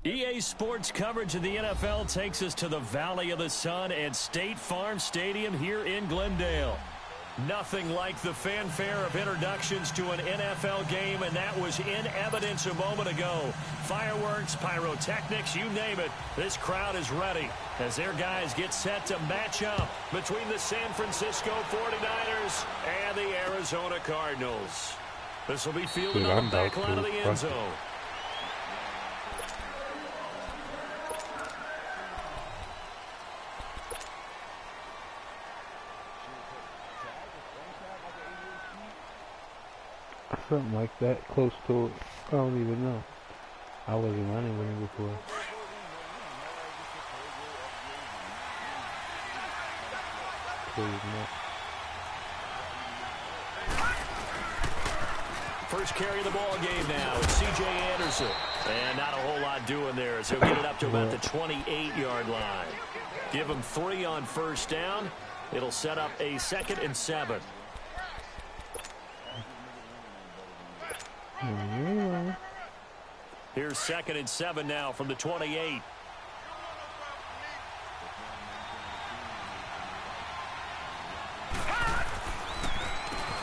EA Sports coverage of the NFL takes us to the Valley of the Sun at State Farm Stadium here in Glendale. Nothing like the fanfare of introductions to an NFL game, and that was in evidence a moment ago. Fireworks, pyrotechnics, you name it, this crowd is ready as their guys get set to match up between the San Francisco 49ers and the Arizona Cardinals. This will be fielded on the back line of the end zone. Something like that, close to it. I don't even know. I wasn't running with him before. First carry of the ball game now. It's C.J. Anderson. And not a whole lot doing there as he'll get it up to about the 28-yard line. Give him 3 on first down. It'll set up a 2nd and 7. Here's 2nd and 7 now from the 28.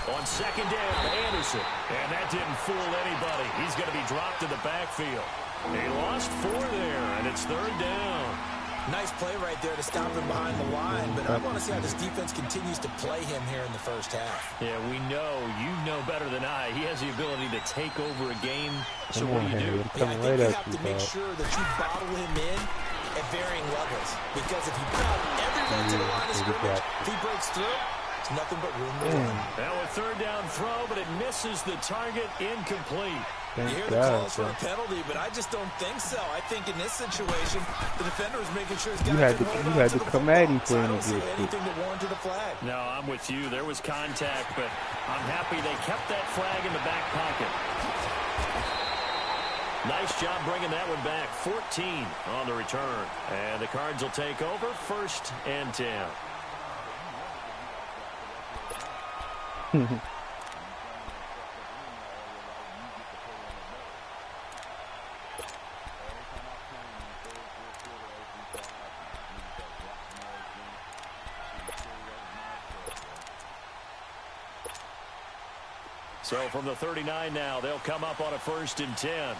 On 2nd down, Anderson. And that didn't fool anybody. He's going to be dropped in the backfield. He lost 4 there, and it's 3rd down. Nice play right there to stop him behind the line, but I want to see how this defense continues to play him here in the first half. Yeah, we know. You know better than I. He has the ability to take over a game. So what do you do? Yeah, I think you have to make sure that you bottle him in at varying levels. Because if you put every run to the line of scrimmage, if he breaks through, it's nothing but room to run. Now a 3rd down throw, but it misses the target, incomplete. You hear the calls for a penalty, but I just don't think so. I think in this situation, the defender is making sure he's got you had to come at him for him to get anything that warranted a flag. No, I'm with you. There was contact, but I'm happy they kept that flag in the back pocket. Nice job bringing that one back. 14 on the return. And the Cards will take over 1st and 10. So from the 39 now, they'll come up on a 1st and 10.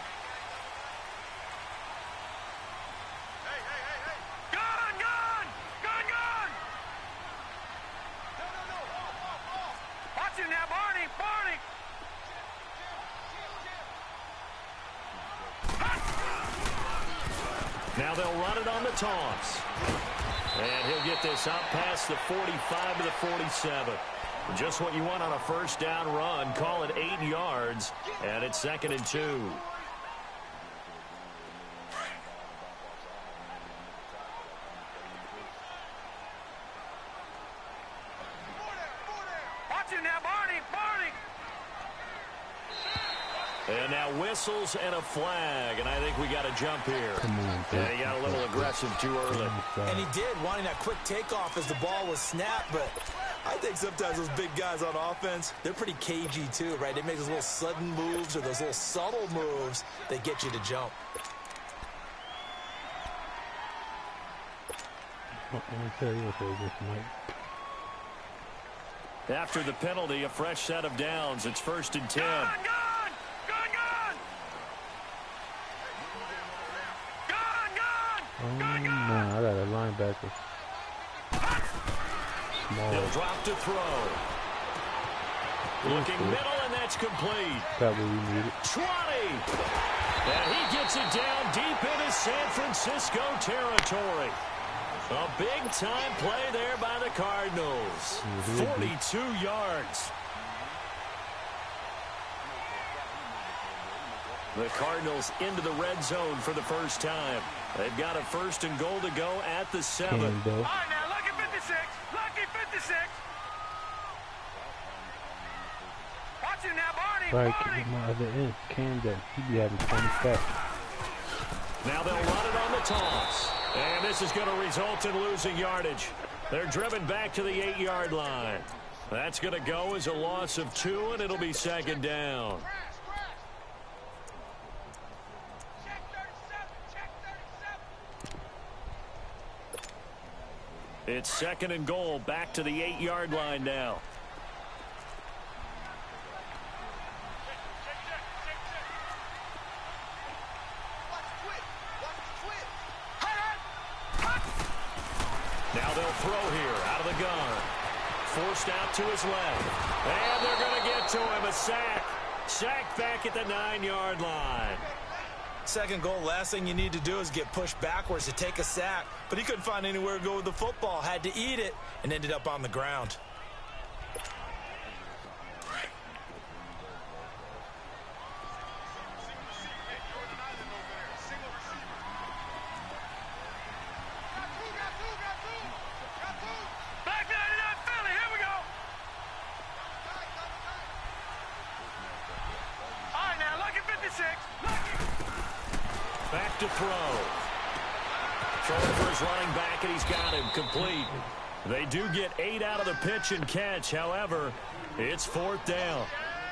Now they'll run it on the toss. And he'll get this out past the 45 to the 47. Just what you want on a 1st down run. Call it 8 yards. And it's 2nd and 2. And now whistles and a flag, and I think we got a jump here. Come on, yeah, he got a little aggressive too early. And he did, wanting that quick takeoff as the ball was snapped, but I think sometimes those big guys on offense, they're pretty cagey too, right? They make those little sudden moves or those little subtle moves that get you to jump. After the penalty, a fresh set of downs. It's 1st and 10. Oh, no, I got a linebacker. They'll drop to throw. Looking middle, and that's complete. Probably needed. 20. And he gets it down deep into San Francisco territory. A big-time play there by the Cardinals. 42 yards. The Cardinals into the red zone for the first time. They've got a 1st and goal to go at the 7. All right, now, lucky 56. Lucky 56. Watch him now, Barney. Right, keep my other end. Camden, he be having 20 sacks. Now they'll run it on the toss. And this is going to result in losing yardage. They're driven back to the 8-yard line. That's going to go as a loss of 2, and it'll be 2nd down. It's 2nd and goal, back to the 8-yard line now. Now they'll throw here out of the gun. Forced out to his left. And they're going to get to him. A sack. Sack back at the 9-yard line. 2nd goal, last thing you need to do is get pushed backwards to take a sack. But he couldn't find anywhere to go with the football. Had to eat it and ended up on the ground. Back to throw. Throwing for his running back, and he's got him complete. They do get 8 out of the pitch and catch. However, it's 4th down.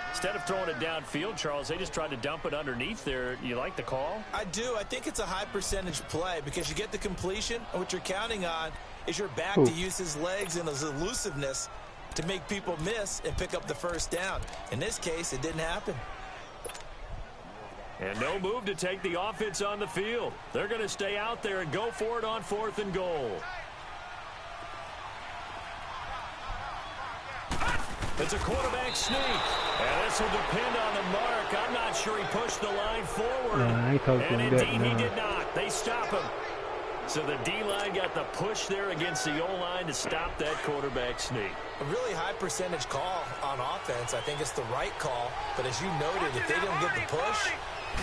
Instead of throwing it downfield, Charles, they just tried to dump it underneath there. You like the call? I do. I think it's a high percentage play because you get the completion, and what you're counting on is your back to use his legs and his elusiveness to make people miss and pick up the 1st down. In this case, it didn't happen. And no move to take the offense on the field. They're going to stay out there and go for it on 4th and goal. It's a quarterback sneak. And this will depend on the mark. I'm not sure he pushed the line forward. And indeed he did not. They stop him. So the D-line got the push there against the O-line to stop that quarterback sneak. A really high percentage call on offense. I think it's the right call. But as you noted, if they don't get the push,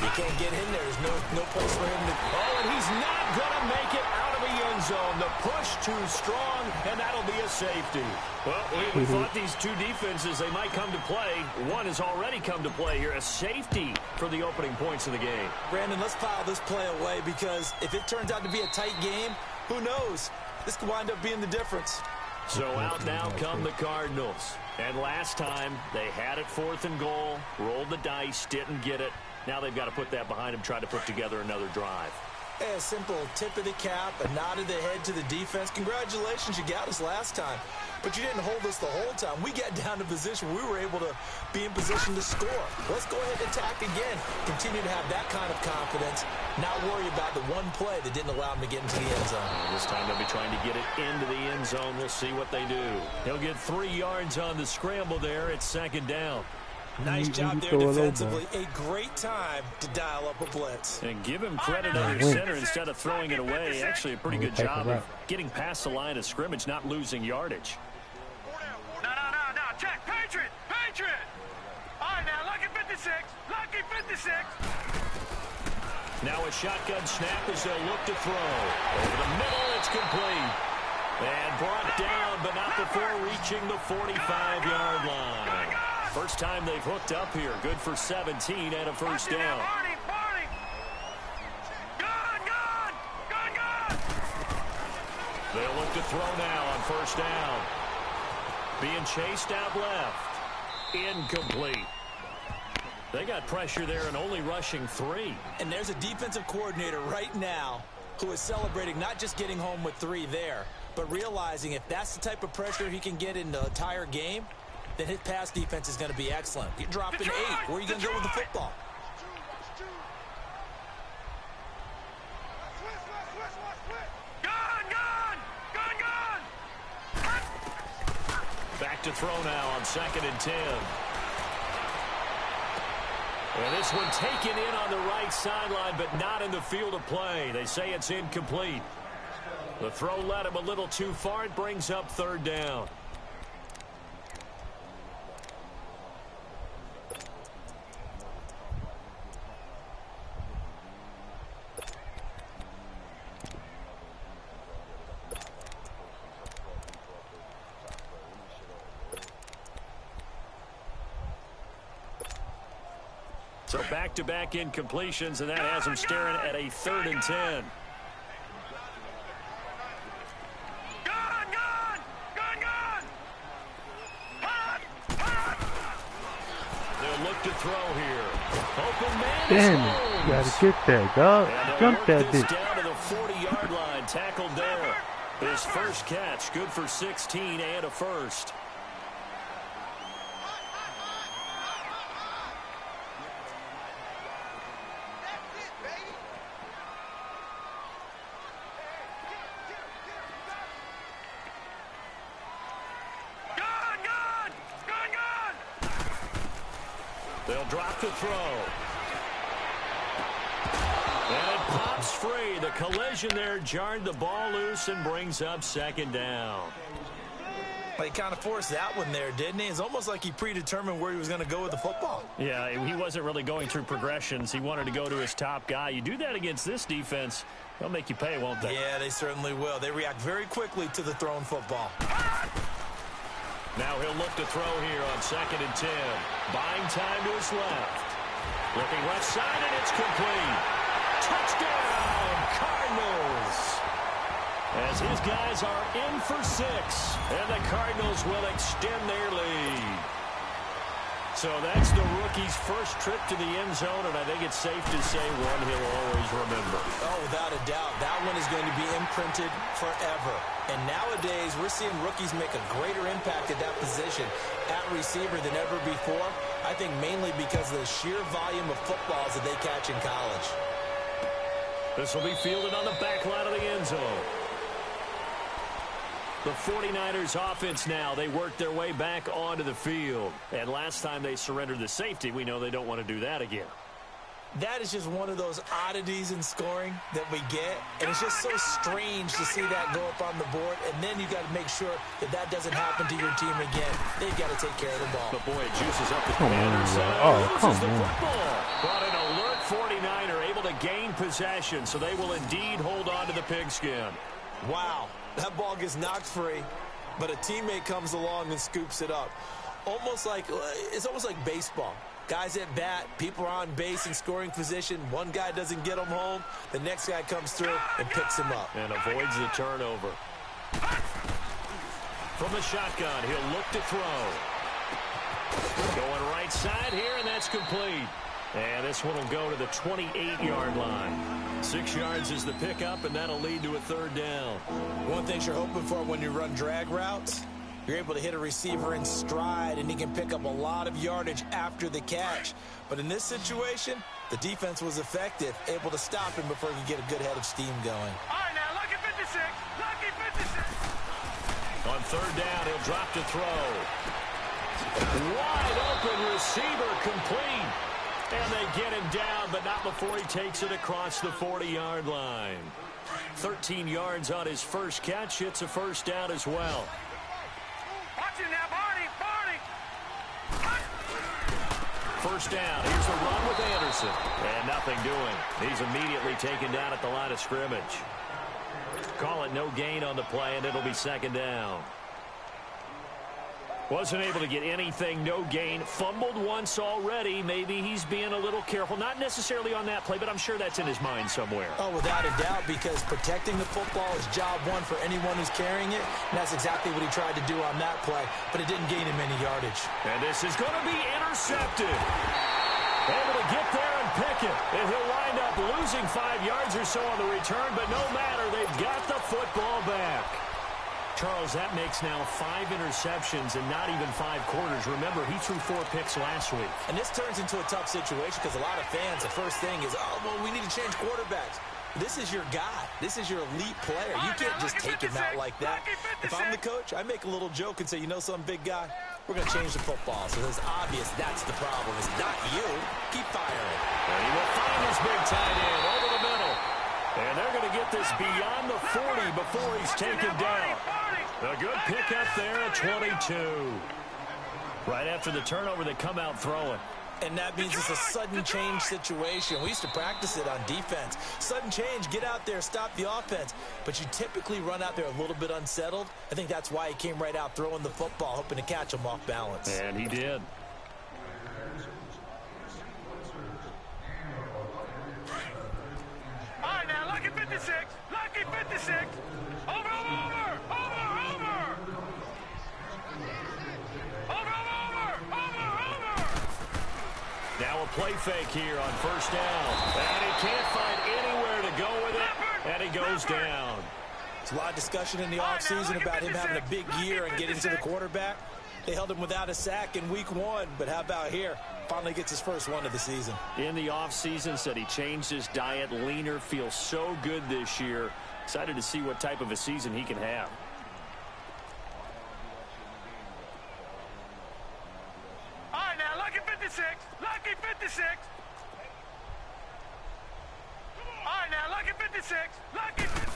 he can't get in there. There's no place for him to go. Oh, and he's not going to make it out of the end zone. The push too strong, and that'll be a safety. Well, we thought these two defenses, they might come to play. One has already come to play here. A safety for the opening points of the game. Brandon, let's file this play away because if it turns out to be a tight game, who knows? This could wind up being the difference. So out now come the Cardinals. And last time, they had it 4th and goal, rolled the dice, didn't get it. Now they've got to put that behind them, try to put together another drive. Hey, a simple tip of the cap, a nod of the head to the defense. Congratulations, you got us last time. But you didn't hold us the whole time. We got down to position. We were able to be in position to score. Let's go ahead and attack again. Continue to have that kind of confidence. Not worry about the one play that didn't allow him to get into the end zone. This time they'll be trying to get it into the end zone. We'll see what they do. He'll get 3 yards on the scramble there. It's 2nd down. Nice job there defensively. A great time to dial up a blitz. And give him credit under center instead of throwing it away. Actually, a pretty good job of getting past the line of scrimmage, not losing yardage. No. Check. Patriot. All right, now, lucky 56. Lucky 56. Now a shotgun snap as they'll look to throw. Over the middle, it's complete. And brought down, but not before reaching the 45-yard line. First time they've hooked up here. Good for 17 and a 1st down. Barney. Gun. They'll look to throw now on 1st down. Being chased out left. Incomplete. They got pressure there and only rushing 3. And there's a defensive coordinator right now who is celebrating not just getting home with 3 there, but realizing if that's the type of pressure he can get in the entire game, then his pass defense is going to be excellent. You're dropping 8. Where are you going to go with the football? Gun. Back to throw now on 2nd and 10. And this one taken in on the right sideline, but not in the field of play. They say it's incomplete. The throw led him a little too far. It brings up 3rd down. So back-to-back incompletions, and that has him staring at a 3rd and 10. They'll look to throw here. Open man. Damn it. You gotta get that, dog. Jump that bitch. Down to the 40-yard line. Tackled there His first catch, good for 16 and a first. They'll drop the throw. And it pops free. The collision there jarred the ball loose and brings up second down. He kind of forced that one there, didn't he? It's almost like he predetermined where he was going to go with the football. Yeah, he wasn't really going through progressions. He wanted to go to his top guy. You do that against this defense, they'll make you pay, won't they? Yeah, they certainly will. They react very quickly to the thrown football. Now he'll look to throw here on 2nd and 10. Buying time to his left. Looking left side, and it's complete. Touchdown, Cardinals! As his guys are in for 6, and the Cardinals will extend their lead. So that's the rookie's first trip to the end zone, and I think it's safe to say one he'll always remember. Oh, without a doubt. That one is going to be imprinted forever. And nowadays, we're seeing rookies make a greater impact at that position at receiver than ever before. I think mainly because of the sheer volume of footballs that they catch in college. This will be fielded on the back line of the end zone. The 49ers offense now, they work their way back onto the field. And last time they surrendered the safety, we know they don't want to do that again. That is just one of those oddities in scoring that we get. And it's just so strange to see that go up on the board. And then you got to make sure that that doesn't happen to your team again. They've got to take care of the ball. But boy, it juices up the Come Commanders. on. But an alert 49er able to gain possession, so they will indeed hold on to the pigskin. Wow, that ball gets knocked free, but a teammate comes along and scoops it up. It's almost like baseball. Guys at bat, people are on base in scoring position. One guy doesn't get them home. The next guy comes through and picks him up. And avoids the turnover. From the shotgun, he'll look to throw. Going right side here, and that's complete. And this one will go to the 28-yard line. 6 yards is the pickup, and that'll lead to a 3rd down. One thing you're hoping for when you run drag routes, you're able to hit a receiver in stride, and he can pick up a lot of yardage after the catch. But in this situation, the defense was effective, able to stop him before he could get a good head of steam going. All right, now, lucky 56. Lucky 56. On 3rd down, he'll drop to throw. Wide open receiver complete. And they get him down, but not before he takes it across the 40-yard line. 13 yards on his first catch. It's a 1st down as well. Watch him now, Barney. 1st down. Here's the run with Anderson. And nothing doing. He's immediately taken down at the line of scrimmage. Call it no gain on the play, and it'll be 2nd down. Wasn't able to get anything, no gain. Fumbled once already. Maybe he's being a little careful. Not necessarily on that play, but I'm sure that's in his mind somewhere. Oh, without a doubt, because protecting the football is job one for anyone who's carrying it. And that's exactly what he tried to do on that play, but it didn't gain him any yardage. And this is going to be intercepted. Able to get there and pick it. And he'll wind up losing 5 yards or so on the return, but no matter, they've got the football back. Charles, that makes now 5 interceptions and not even 5 quarters. Remember, he threw 4 picks last week. And this turns into a tough situation because a lot of fans, the first thing is, oh, well, we need to change quarterbacks. This is your guy. This is your elite player. You can't just take him out like that. If I'm the coach, I make a little joke and say, you know some big guy? We're going to change the football. So it's obvious that's the problem. It's not you. Keep firing. And he will find his big tight end over the middle. And they're going to get this beyond the 40 before he's taken down. A good pickup there at 22. Right after the turnover, they come out throwing. And that means it's a sudden change situation. We used to practice it on defense. Sudden change, get out there, stop the offense. But you typically run out there a little bit unsettled. I think that's why he came right out throwing the football, hoping to catch him off balance. And he did. All right, now, lucky 56. Lucky 56. Over. Now a play fake here on 1st down. And he can't find anywhere to go with it. And he goes down. There's a lot of discussion in the offseason about him having a big year and getting to the quarterback. They held him without a sack in week 1, but how about here? Finally gets his first one of the season. In the offseason, said he changed his diet, leaner, feels so good this year. Excited to see what type of a season he can have. All right, now, lucky 56. Lucky 56. All right, now, lucky 56. Lucky 56.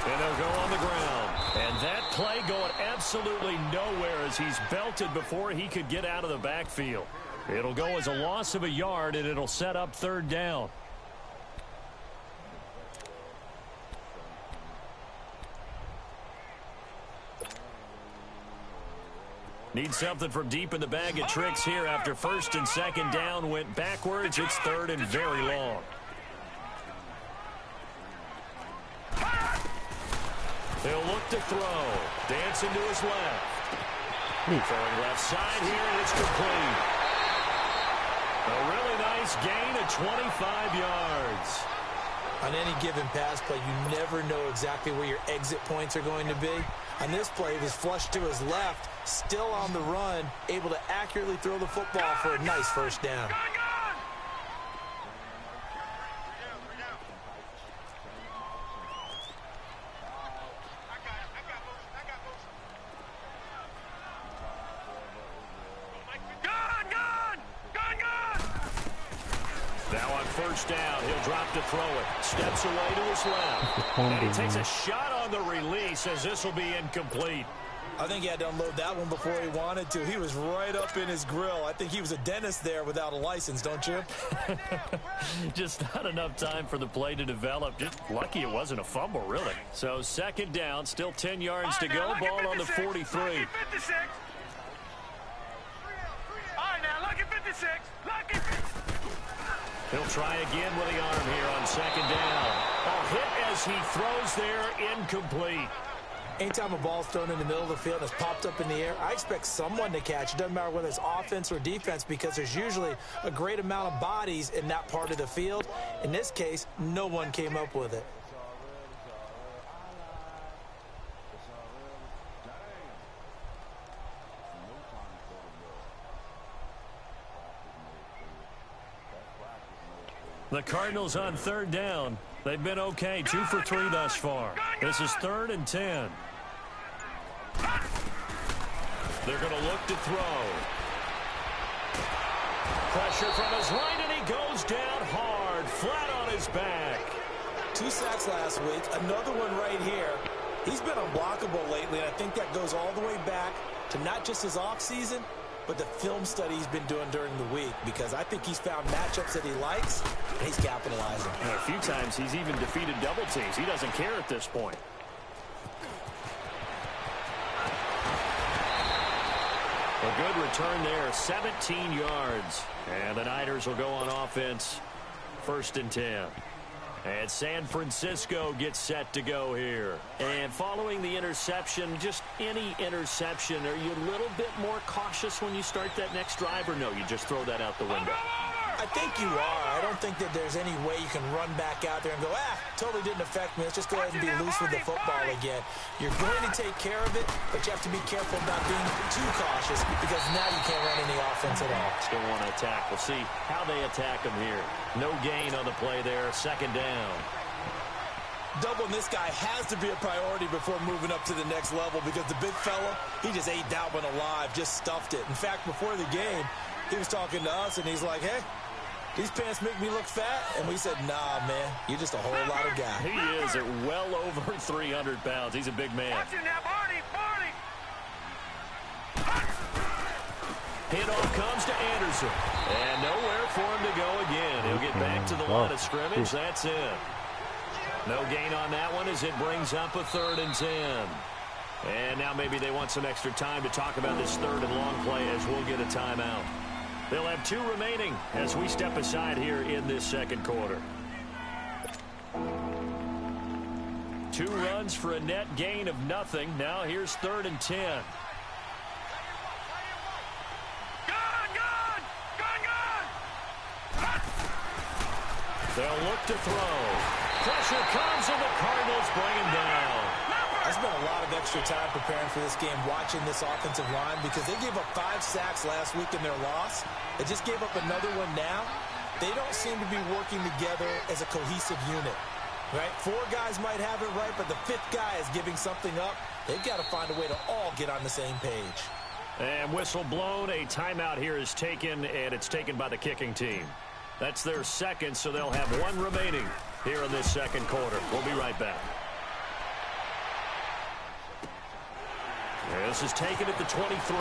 And they'll go on the ground. And that play going absolutely nowhere as he's belted before he could get out of the backfield. It'll go as a loss of a yard, and it'll set up 3rd down. Need something from deep in the bag of tricks here after 1st and 2nd down went backwards. It's 3rd and very long. He'll look to throw. Dancing to his left. Throwing left side here, and it's complete. A really nice gain of 25 yards. On any given pass play, you never know exactly where your exit points are going to be. On this play, he was flushed to his left, still on the run, able to accurately throw the football for a nice 1st down. Now on 1st down, he'll drop to throw it. Steps away to his left. And he takes a shot on the release as this will be incomplete. I think he had to unload that one before he wanted to. He was right up in his grill. I think he was a dentist there without a license, don't you? Just not enough time for the play to develop. Just lucky it wasn't a fumble, really. So 2nd down, still 10 yards to go. Ball on the 43. All right, now, lucky 56. Lucky 56. He'll try again with the arm here on 2nd down. A hit as he throws there, incomplete. Anytime a ball's thrown in the middle of the field and it's popped up in the air, I expect someone to catch. It doesn't matter whether it's offense or defense because there's usually a great amount of bodies in that part of the field. In this case, no one came up with it. The Cardinals on 3rd down. They've been okay, 2 for 3 thus far. This is 3rd and 10. They're going to look to throw. Pressure from his right, and he goes down hard, flat on his back. 2 sacks last week, another one right here. He's been unblockable lately, and I think that goes all the way back to not just his offseason, but the film study he's been doing during the week, because I think he's found matchups that he likes, and he's capitalizing. And a few times he's even defeated double teams. He doesn't care at this point. A good return there, 17 yards. And the Niners will go on offense, 1st and 10. And San Francisco gets set to go here. And following the interception, just any interception, are you a little bit more cautious when you start that next drive, or no, you just throw that out the window? I think you are. I don't think that there's any way you can run back out there and go, totally didn't affect me. Let's just go ahead and be loose with the football again. You're going to take care of it, but you have to be careful about being too cautious because now you can't run any offense at all. Still want to attack. We'll see how they attack him here. No gain on the play there. 2nd down. Doubling this guy has to be a priority before moving up to the next level because the big fella, he just ate that one alive, just stuffed it. In fact, before the game, he was talking to us, and he's like, hey, these pants make me look fat. And we said, nah, man, you're just a whole lot of guy. He is at well over 300 pounds. He's a big man. Watch him now, Barney. Hit off comes to Anderson. And nowhere for him to go again. He'll get back to the line of scrimmage. That's it. No gain on that one as it brings up a 3rd and 10. And now maybe they want some extra time to talk about this 3rd and long play as we'll get a timeout. They'll have 2 remaining as we step aside here in this 2nd quarter. 2 runs for a net gain of nothing. Now here's 3rd and 10. They'll look to throw. Pressure comes, and the Cardinals bring him down. I spent a lot of extra time preparing for this game, watching this offensive line, because they gave up 5 sacks last week in their loss. They just gave up another one now. They don't seem to be working together as a cohesive unit. Right? 4 guys might have it right, but the 5th guy is giving something up. They've got to find a way to all get on the same page. And whistle blown. A timeout here is taken, and it's taken by the kicking team. That's their second, so they'll have 1 remaining here in this second quarter. We'll be right back. This is taken at the 23.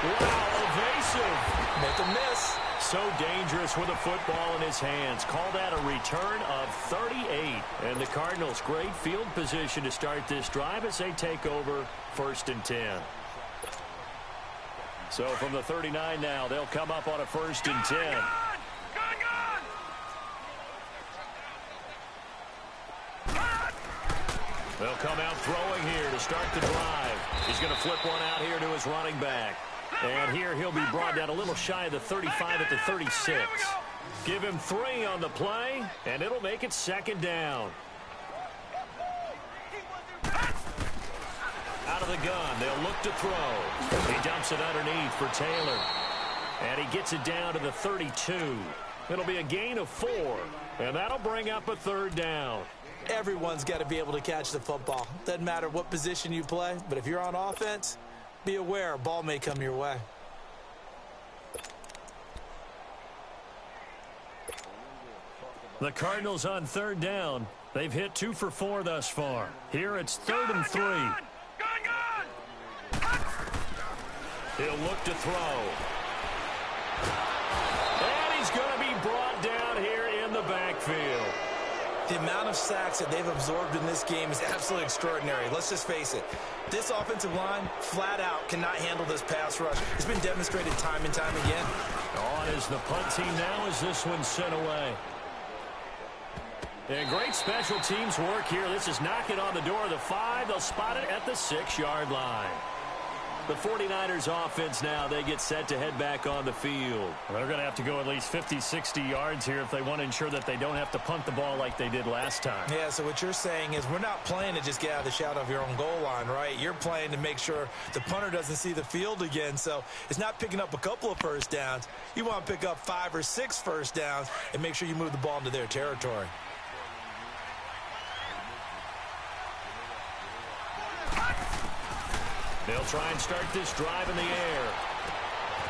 Wow, evasive. Make a miss. So dangerous with a football in his hands. Call that a return of 38. And the Cardinals, great field position to start this drive as they take over 1st and 10. So from the 39 now, they'll come up on a 1st and 10. They'll come out throwing here to start the drive. He's going to flip one out here to his running back. And here he'll be brought down a little shy of the 35 at the 36. Give him 3 on the play, and it'll make it 2nd down. Out of the gun, they'll look to throw. He dumps it underneath for Taylor. And he gets it down to the 32. It'll be a gain of 4, and that'll bring up a 3rd down. Everyone's got to be able to catch the football. Doesn't matter what position you play, but if you're on offense, be aware a ball may come your way. The Cardinals on 3rd down. They've hit 2 for 4 thus far. Here it's 3rd and 3. He'll look to throw. And he's going to be brought down here in the backfield. The amount of sacks that they've absorbed in this game is absolutely extraordinary. Let's just face it. This offensive line, flat out, cannot handle this pass rush. It's been demonstrated time and time again. On is the punt team now as this one's sent away. And great special teams work here. This is knocking on the door of the 5. They'll spot it at the 6-yard line. The 49ers offense now, they get set to head back on the field. They're going to have to go at least 50, 60 yards here if they want to ensure that they don't have to punt the ball like they did last time. Yeah, so what you're saying is we're not playing to just get out of the shadow of your own goal line, right? You're playing to make sure the punter doesn't see the field again. So it's not picking up a couple of first downs. You want to pick up 5 or 6 first downs and make sure you move the ball into their territory. They'll try and start this drive in the air.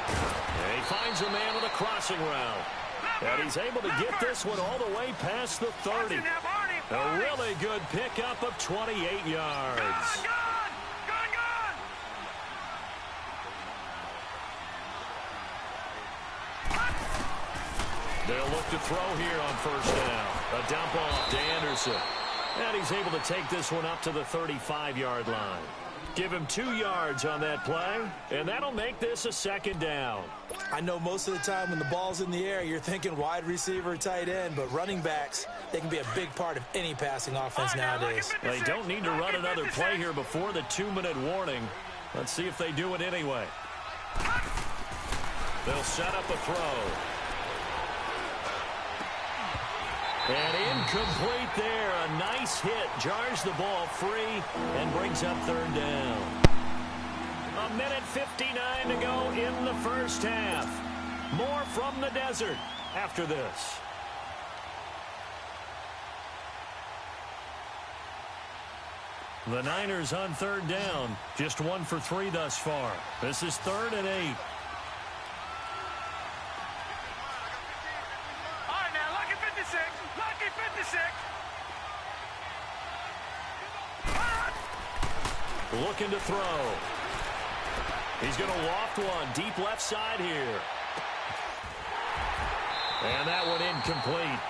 And he finds a man with a crossing route. And he's able to get this one all the way past the 30. A really good pickup of 28 yards. They'll look to throw here on 1st down. A dump off to Anderson. And he's able to take this one up to the 35-yard line. Give him 2 yards on that play, and that'll make this a 2nd down. I know most of the time when the ball's in the air, you're thinking wide receiver, tight end, but running backs, they can be a big part of any passing offense nowadays. They don't need to run another play here before the 2-minute warning. Let's see if they do it anyway. They'll set up a throw. And incomplete there. A nice hit. Jars the ball free and brings up 3rd down. 1:59 to go in the first half. More from the desert after this. The Niners on 3rd down. Just 1 for 3 thus far. This is 3rd and 8. Looking to throw. He's going to loft one deep left side here. And that one incomplete.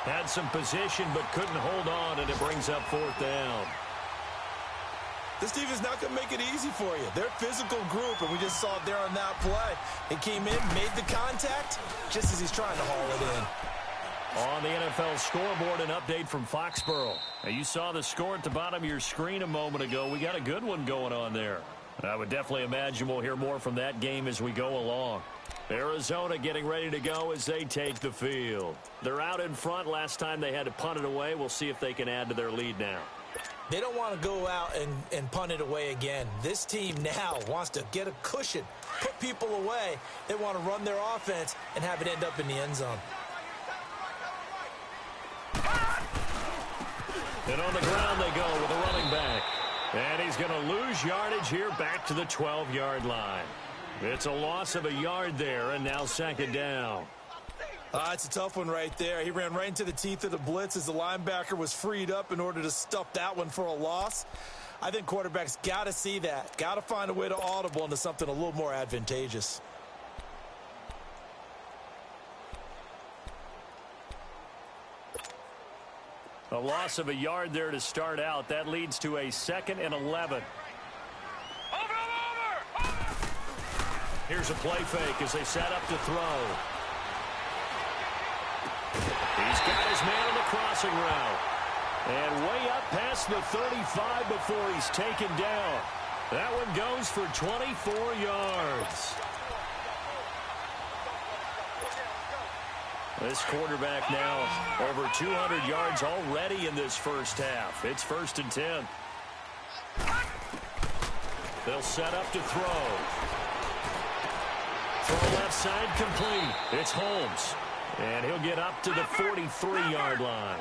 Had some position but couldn't hold on, and it brings up 4th down. This team is not going to make it easy for you. They're a physical group, and we just saw it there on that play. He came in, made the contact, just as he's trying to haul it in. On the NFL scoreboard, an update from Foxborough. Now, you saw the score at the bottom of your screen a moment ago. We got a good one going on there. I would definitely imagine we'll hear more from that game as we go along. Arizona getting ready to go as they take the field. They're out in front. Last time they had to punt it away. We'll see if they can add to their lead now. They don't want to go out and punt it away again. This team now wants to get a cushion, put people away. They want to run their offense and have it end up in the end zone. And on the ground they go with a running back. And he's going to lose yardage here back to the 12-yard line. It's a loss of a yard there, and now second down. It's a tough one right there. He ran right into the teeth of the blitz as the linebacker was freed up in order to stuff that one for a loss. I think quarterbacks got to see that. Got to find a way to audible into something a little more advantageous. A loss of a yard there to start out. That leads to a 2nd and 11. Over! Here's a play fake as they set up to throw. He's got his man on the crossing route. And way up past the 35 before he's taken down. That one goes for 24 yards. This quarterback now over 200 yards already in this first half. It's 1st and 10. They'll set up to throw. Throw left side complete. It's Holmes. And he'll get up to the 43-yard line.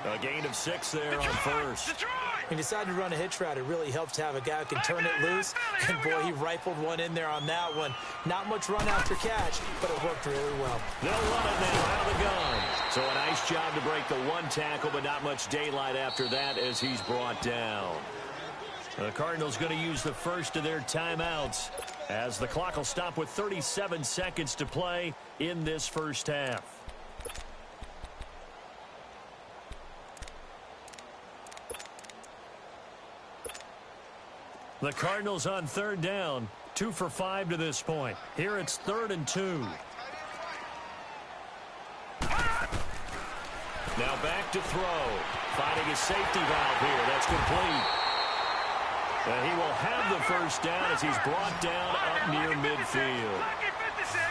A gain of 6 there on first. He decided to run a hitch route. It really helps to have a guy who can turn it loose. And, boy, he rifled one in there on that one. Not much run after catch, but it worked really well. They'll run it now out of the gun. So a nice job to break the one tackle, but not much daylight after that as he's brought down. The Cardinals going to use the first of their timeouts as the clock will stop with 37 seconds to play in this first half. The Cardinals on 3rd down, 2 for 5 to this point. Here it's 3rd and 2. Now back to throw. Finding his safety valve here. That's complete. And he will have the first down as he's brought down up near midfield.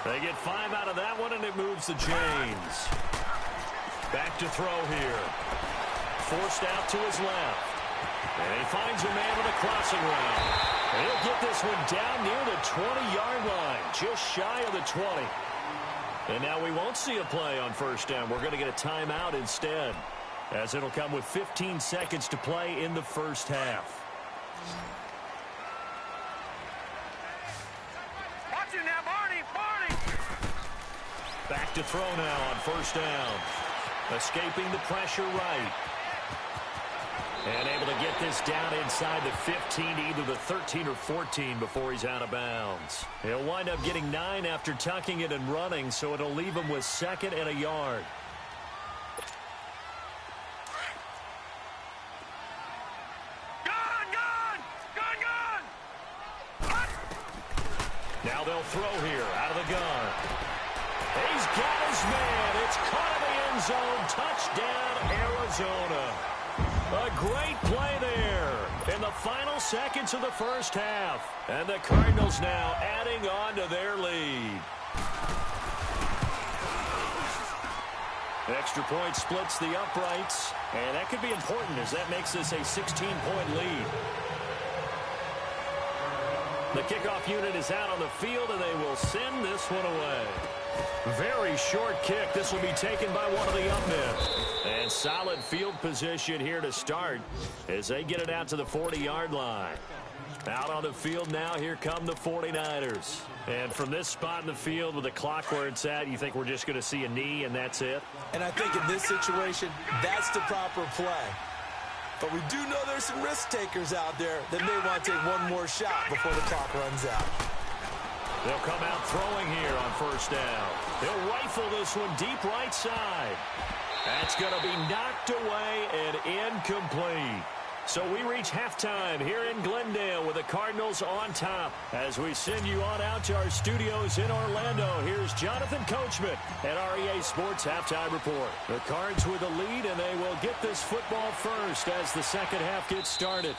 They get 5 out of that one, and it moves the chains. Back to throw here. Forced out to his left. And he finds a man with a crossing route. And he'll get this one down near the 20-yard line, just shy of the 20. And now we won't see a play on first down. We're going to get a timeout instead, as it'll come with 15 seconds to play in the first half. Watch it now, Barney! Back to throw now on first down. Escaping the pressure right. And able to get this down inside the 15, either the 13 or 14 before he's out of bounds. He'll wind up getting 9 after tucking it and running, so it'll leave him with 2nd and a yard. Now they'll throw here out of the gun. He's got his man. It's caught in the end zone. Touchdown, Arizona. A great play there in the final seconds of the first half. And the Cardinals now adding on to their lead. Extra point splits the uprights, and that could be important as that makes this a 16-point lead. The kickoff unit is out on the field, and they will send this one away. Very short kick. This will be taken by one of the up men. And solid field position here to start as they get it out to the 40-yard line. Out on the field now, here come the 49ers. And from this spot in the field with the clock where it's at, you think we're just going to see a knee and that's it? And I think in this situation, that's the proper play. But we do know there's some risk takers out there that may want to take one more shot before the clock runs out. They'll come out throwing here on first down. They'll rifle this one deep right side. That's going to be knocked away and incomplete. So we reach halftime here in Glendale with the Cardinals on top. As we send you on out to our studios in Orlando, here's Jonathan Coachman at REA Sports Halftime Report. The Cards with the lead, and they will get this football first as the second half gets started.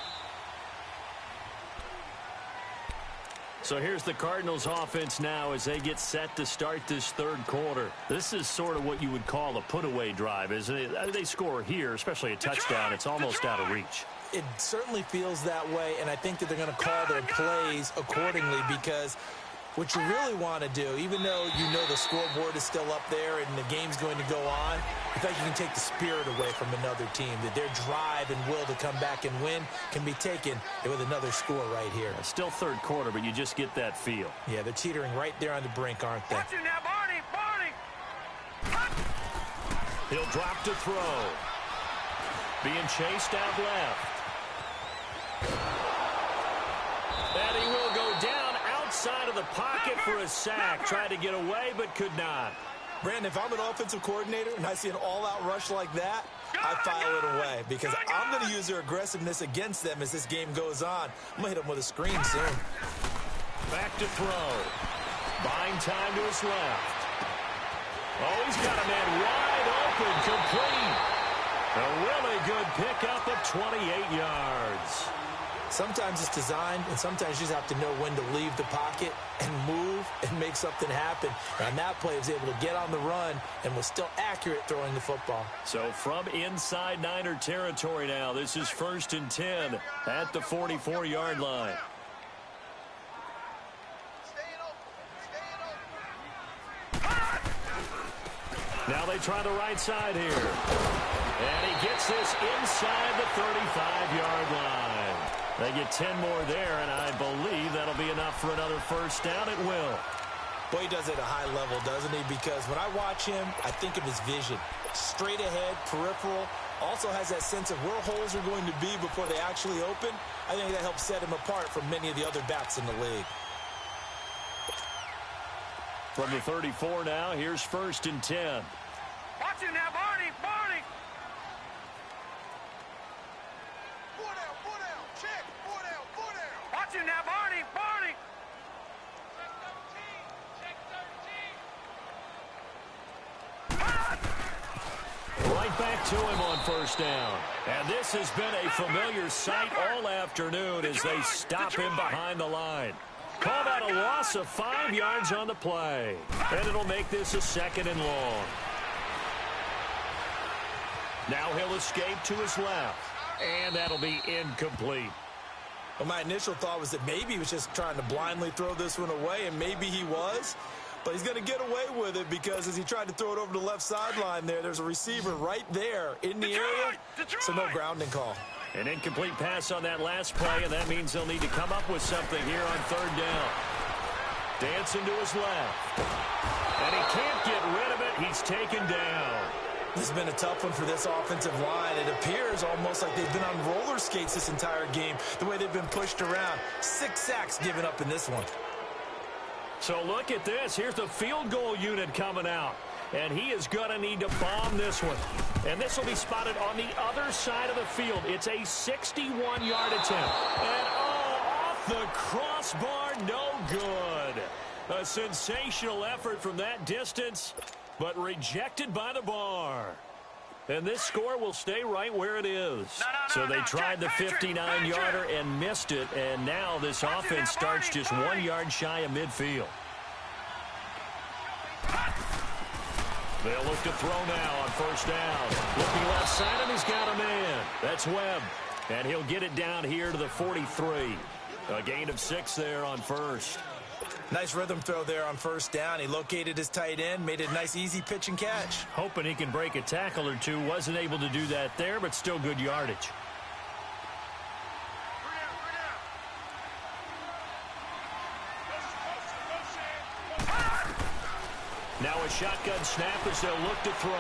So here's the Cardinals offense now as they get set to start this third quarter. This is sort of what you would call a put-away drive, isn't it? They score here, especially a touchdown. It's almost out of reach. It certainly feels that way, and I think that they're going to call their plays accordingly because what you really want to do, even though you know the scoreboard is still up there and the game's going to go on, I think you can take the spirit away from another team, that their drive and will to come back and win can be taken with another score right here. It's still third quarter, but you just get that feel. Yeah, they're teetering right there on the brink, aren't they? Watch it now, Barney! Barney! He'll drop to throw. Being chased out left. And he will go down outside of the pocket for a sack. Tried to get away, but could not. Brandon, if I'm an offensive coordinator and I see an all-out rush like that, I file it away because I'm going to use their aggressiveness against them as this game goes on. I'm going to hit them with a screen soon. Back to throw. Buying time to his left. Oh, he's got a man wide open, complete. A really good pickup of 28 yards. Sometimes it's designed, and sometimes you just have to know when to leave the pocket and move and make something happen. And that play was able to get on the run and was still accurate throwing the football. So from inside Niner territory now, this is 1st and 10 at the 44-yard line. Now they try the right side here. And he gets this inside the 35-yard line. They get 10 more there, and I believe that'll be enough for another first down. It will. Boy, he does it at a high level, doesn't he? Because when I watch him, I think of his vision. Straight ahead, peripheral. Also has that sense of where holes are going to be before they actually open. I think that helps set him apart from many of the other backs in the league. From the 34 now, here's 1st and 10. Watch it now, Barney! Barney! Watch it now, Barney! Barney! Right back to him on first down. And this has been a familiar sight all afternoon as they stop him behind the line. Called out a loss of 5 yards on the play. And it'll make this a 2nd and long. Now he'll escape to his left. And that'll be incomplete. Well, my initial thought was that maybe he was just trying to blindly throw this one away, and maybe he was. But he's going to get away with it because as he tried to throw it over the left sideline there's a receiver right there in the area. So no grounding call. An incomplete pass on that last play, and that means they'll need to come up with something here on 3rd down. Dancing to his left. And he can't get rid of it. He's taken down. This has been a tough one for this offensive line. It appears almost like they've been on roller skates this entire game, the way they've been pushed around. 6 sacks given up in this one. So look at this. Here's the field goal unit coming out. And he is going to need to bomb this one. And this will be spotted on the other side of the field. It's a 61-yard attempt. And, off the crossbar, no good. A sensational effort from that distance, but rejected by the bar. And this score will stay right where it is. So they tried the 59-yarder and missed it, and now this offense starts just 1 yard shy of midfield. They'll look to throw now on first down. Looking left side, and he's got a man. That's Webb, and he'll get it down here to the 43. A gain of 6 there on first. Nice rhythm throw there on first down. He located his tight end, made it a nice, easy pitch and catch. Hoping he can break a tackle or two. Wasn't able to do that there, but still good yardage. Now a shotgun snap as they'll look to throw.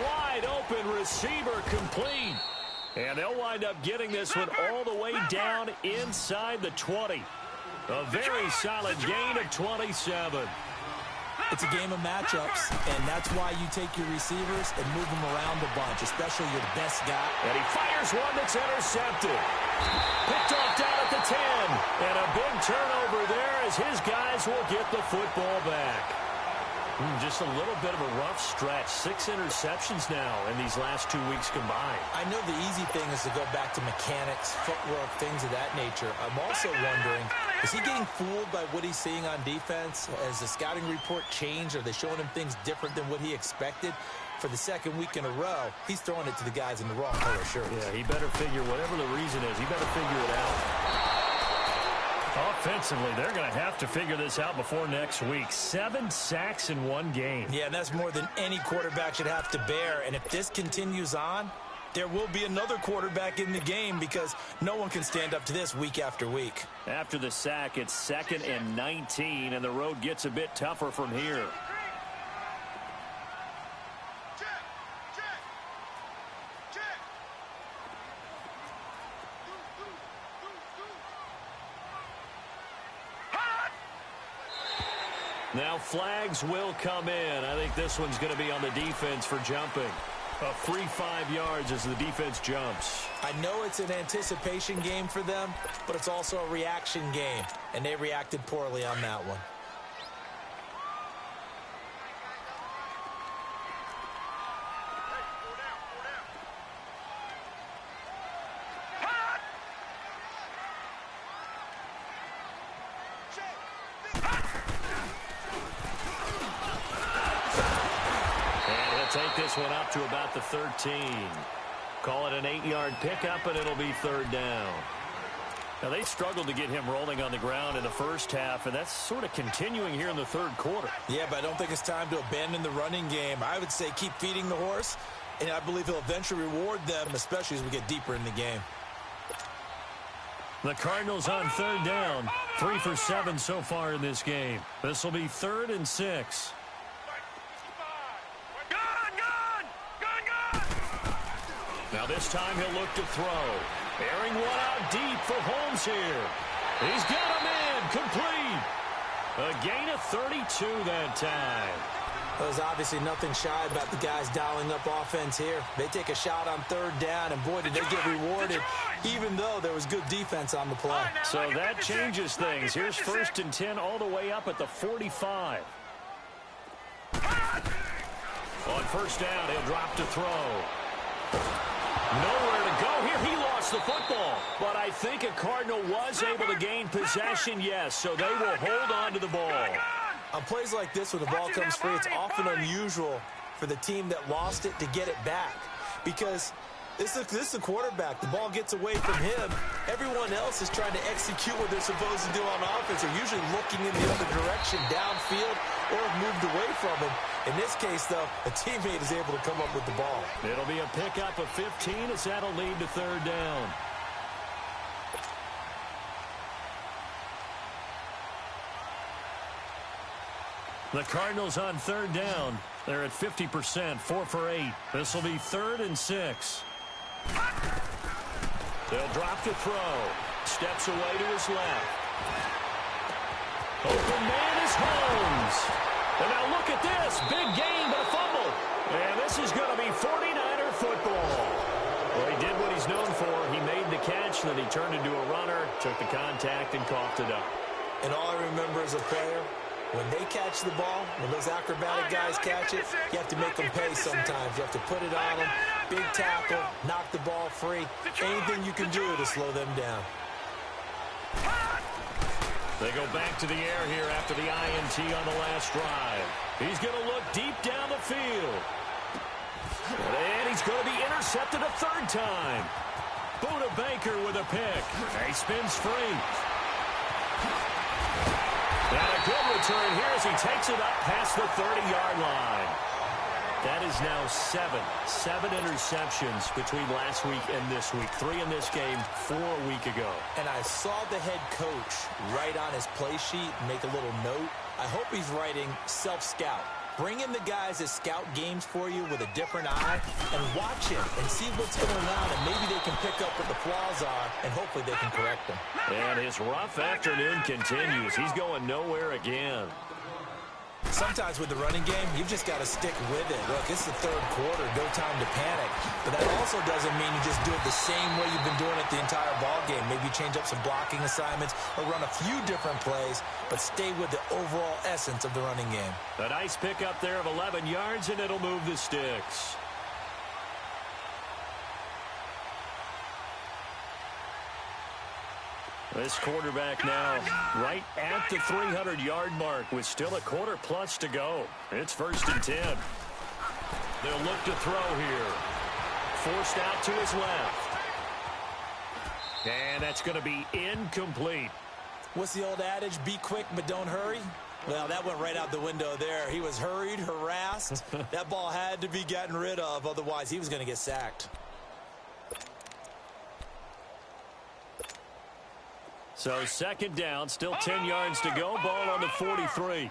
Wide open receiver complete. And they'll wind up getting this one all the way down inside the 20. A very solid gain of 27. It's a game of matchups, and that's why you take your receivers and move them around a bunch, especially your best guy. And he fires one that's intercepted. Picked off down at the 10. And a big turnover there as his guys will get the football back. Just a little bit of a rough stretch. 6 interceptions now in these last 2 weeks combined. I know the easy thing is to go back to mechanics, footwork, things of that nature. I'm also wondering, is he getting fooled by what he's seeing on defense? Has the scouting report changed? Are they showing him things different than what he expected? For the second week in a row, he's throwing it to the guys in the wrong color shirts. Yeah, he better figure, whatever the reason is, he better figure it out. Offensively, they're going to have to figure this out before next week. 7 sacks in 1 game. Yeah, and that's more than any quarterback should have to bear. And if this continues on, there will be another quarterback in the game because no one can stand up to this week after week. After the sack, it's 2nd and 19, and the road gets a bit tougher from here. Now flags will come in. I think this one's going to be on the defense for jumping. A free 5 yards as the defense jumps. I know it's an anticipation game for them, but it's also a reaction game, and they reacted poorly on that one. Take this one up to about the 13. Call it an 8-yard pickup, and it'll be 3rd down. Now, they struggled to get him rolling on the ground in the first half, and that's sort of continuing here in the 3rd quarter. Yeah, but I don't think it's time to abandon the running game. I would say keep feeding the horse, and I believe he'll eventually reward them, especially as we get deeper in the game. The Cardinals on 3rd down. 3 for 7 so far in this game. This will be 3rd and 6. Now this time he'll look to throw. Airing one out deep for Holmes here. He's got him in. Complete. A gain of 32 that time. There's obviously nothing shy about the guys dialing up offense here. They take a shot on 3rd down, and boy, did they get rewarded, even though there was good defense on the play. So that changes things. Here's 1st and 10 all the way up at the 45. On 1st down, he'll drop to throw. Nowhere to go here. He lost the football. But I think a Cardinal was able to gain possession, yes. So they will hold on to the ball. On plays like this where the ball comes free, it's often unusual for the team that lost it to get it back. Because this is a quarterback. The ball gets away from him. Everyone else is trying to execute what they're supposed to do on offense. They're usually looking in the other direction, downfield, or have moved away from him. In this case, though, a teammate is able to come up with the ball. It'll be a pickup of 15 as that'll lead to 3rd down. The Cardinals on 3rd down. They're at 50%, 4 for 8. This will be 3rd and 6. They'll drop to throw. Steps away to his left. Open man is Holmes. And now look at this. Big gain, but a fumble. And this is going to be 49er football. Well, he did what he's known for. He made the catch, then he turned into a runner, took the contact, and coughed it up. And all I remember as a player, when they catch the ball, when those acrobatic guys catch it, you have to make them pay sometimes. You have to put it on them, big tackle, knock the ball free. Anything you can do to slow them down. They go back to the air here after the INT on the last drive. He's going to look deep down the field. And he's going to be intercepted a 3rd time. Buda Baker with a pick. He spins free. And a good return here as he takes it up past the 30-yard line. That is now 7 interceptions between last week and this week. 3 in this game, 4 a week ago. And I saw the head coach write on his play sheet, make a little note. I hope he's writing self-scout. Bring in the guys that scout games for you with a different eye and watch him and see what's going on, and maybe they can pick up what the flaws are, and hopefully they can correct them. And his rough afternoon continues. He's going nowhere again. Sometimes with the running game, you've just got to stick with it. Look, it's the third quarter, no time to panic. But that also doesn't mean you just do it the same way you've been doing it the entire ball game. Maybe change up some blocking assignments or run a few different plays, but stay with the overall essence of the running game. A nice pickup there of 11 yards, and it'll move the sticks. This quarterback now right at the 300-yard mark with still a quarter plus to go. It's 1st and 10. They'll look to throw here. Forced out to his left. And that's going to be incomplete. What's the old adage? Be quick, but don't hurry. Well, that went right out the window there. He was hurried, harassed. That ball had to be gotten rid of. Otherwise, he was going to get sacked. So 2nd down, still 10 yards to go. Ball on the 43.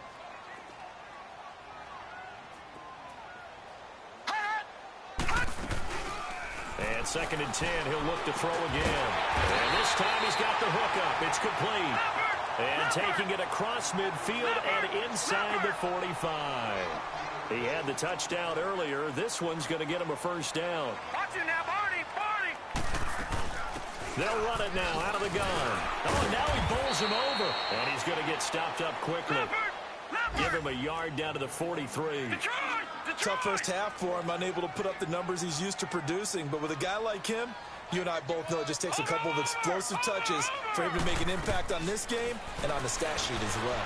And 2nd and 10, he'll look to throw again. And this time he's got the hook up. It's complete. And taking it across midfield and inside the 45. He had the touchdown earlier. This one's going to get him a 1st down. Watch it now, Barney, Barney. They'll run it now out of the gun. Oh, now he bowls him over. And he's going to get stopped up quickly. Give him a yard down to the 43. Detroit. Tough first half for him, unable to put up the numbers he's used to producing. But with a guy like him, you and I both know it just takes a couple of explosive touches for him to make an impact on this game and on the stat sheet as well.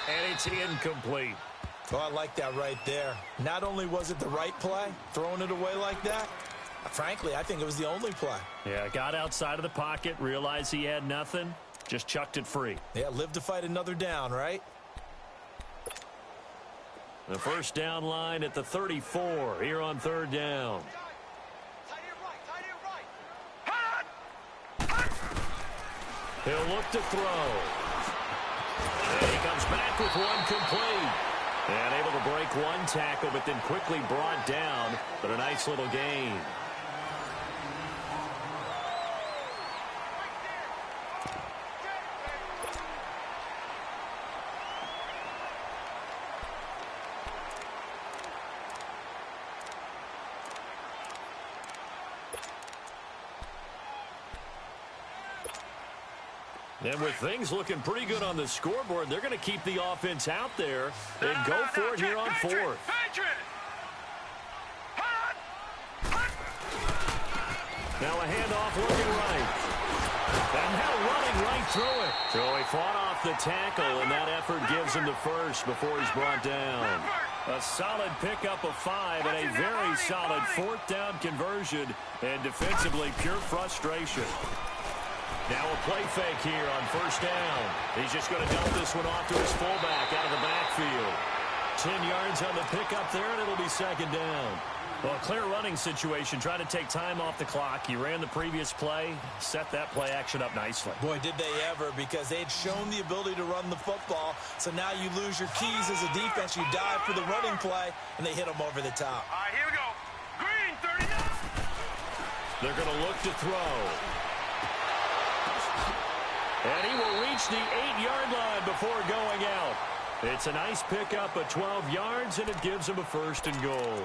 And it's incomplete. Oh, I like that right there. Not only was it the right play, throwing it away like that, frankly, I think it was the only play. Yeah, got outside of the pocket, realized he had nothing, just chucked it free. Yeah, live to fight another down, right? The 1st down line at the 34 here on 3rd down. He'll look to throw. And he comes back with one complete. And able to break one tackle, but then quickly brought down. But a nice little gain. And with things looking pretty good on the scoreboard, they're going to keep the offense out there and go for it here on 4th. Now a handoff looking right. And now running right through it. So he fought off the tackle, and that effort gives him the 1st before he's brought down. A solid pickup of 5 and a very solid 4th down conversion. And defensively, pure frustration. Now a play fake here on 1st down. He's just going to dump this one off to his fullback out of the backfield. 10 yards on the pickup there, and it'll be 2nd down. Well, a clear running situation. Trying to take time off the clock. He ran the previous play, set that play action up nicely. Boy, did they ever, because they'd shown the ability to run the football. So now you lose your keys as a defense. You dive for the running play, and they hit them over the top. All right, here we go. Green, 39. They're going to look to throw. And he will reach the 8-yard line before going out. It's a nice pickup of 12 yards, and it gives him a 1st and goal.